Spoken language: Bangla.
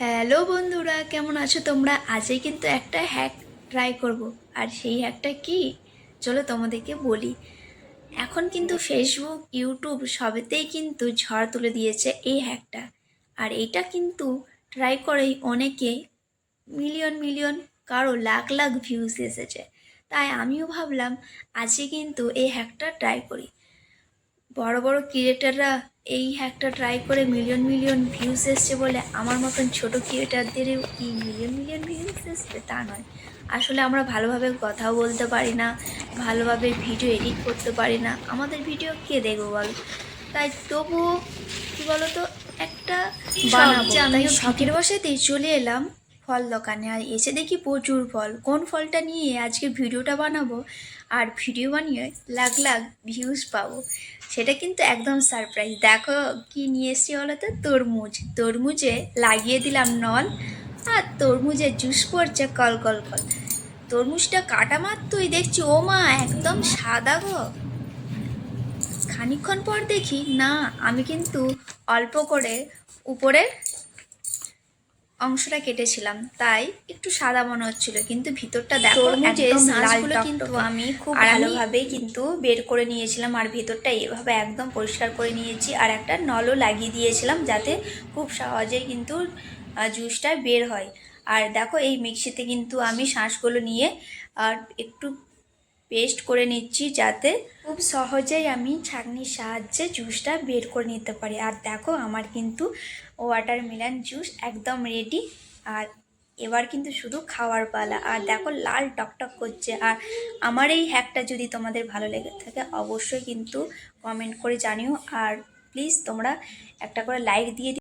হ্যালো বন্ধুরা, কেমন আছো তোমরা? আজকে কিন্তু একটা হ্যাক ট্রাই করব। আর সেই হ্যাকটা কি, চলো তোমাদেরকে বলি। এখন কিন্তু ফেসবুক, ইউটিউব সবেতেই কিন্তু ঝড় তুলে দিয়েছে এই হ্যাকটা। আর এইটা কিন্তু ট্রাই করেই অনেকে মিলিয়ন মিলিয়ন, কারো লাখ লাখ ভিউজ এসেছে। তাই আমিও ভাবলাম আজকে কিন্তু এই হ্যাকটা ট্রাই করি। বড় বড় ক্রিয়েটাররা এই হ্যাকটা ট্রাই করে মিলিয়ন মিলিয়ন ভিউজ এসছে বলে আমার মতন ছোট ক্রিয়েটারদেরও কি মিলিয়ন মিলিয়ন ভিউজ এসছে তা নয়। আসলে আমরা ভালোভাবে কথাও বলতে পারি না, ভালোভাবে ভিডিও এডিট করতে পারি না, আমাদের ভিডিও কে দেখবো বল। তাই তবুও কি বলতো, একটা বানাবো, তাই শখের বসেতেই চলে এলাম ফল দোকানে। আর এসে দেখি প্রচুর ফল। কোন ফলটা নিয়ে আজকে ভিডিওটা বানাবো আর ভিডিও বানিয়ে লাখ লাখ ভিউজ পাবো, সেটা কিন্তু একদম সারপ্রাইজ। দেখো কি নিয়ে এসছি বলো তো, তরমুজ। তরমুজে লাগিয়ে দিলাম নল, আর তরমুজের জুস পড়ছে কল কল কল। তরমুজটা কাটা মাত্রই দেখছি ও মা একদম সাদা গো। খানিকক্ষণ পর দেখি না, আমি কিন্তু অল্প করে উপরের অংশটা কেটেছিলাম, তাই একটু সাদা মনে হচ্ছিল, কিন্তু ভিতরটা দেখো একদম লাল কিন্তু আমি খুব ভালোভাবে কিন্তু বের করে নিয়েছিলাম। আর ভিতরটা এভাবে একদম পরিষ্কার করে নিয়েছি, আর একটা নলও লাগিয়ে দিয়েছিলাম যাতে খুব সহজেই কিন্তু জুসটা বের হয়। আর দেখো এই মিক্সিতে কিন্তু আমি শাঁসগুলো নিয়ে আর একটু পেস্ট করে নিচ্ছি যাতে খুব সহজেই আমি ছাঁকনির সাহায্যে জুসটা বের করে নিতে পারি। আর দেখো আমার কিন্তু ওয়াটারমেলন জুস একদম রেডি। আর এবার কিন্তু শুধু খাওয়ার পালা। আর দেখো লাল টকটক করছে। আর আমার এই হ্যাকটা যদি তোমাদের ভালো লেগে থাকে অবশ্যই কিন্তু কমেন্ট করে জানিও। আর প্লিজ তোমরা একটা করে লাইক দিয়ে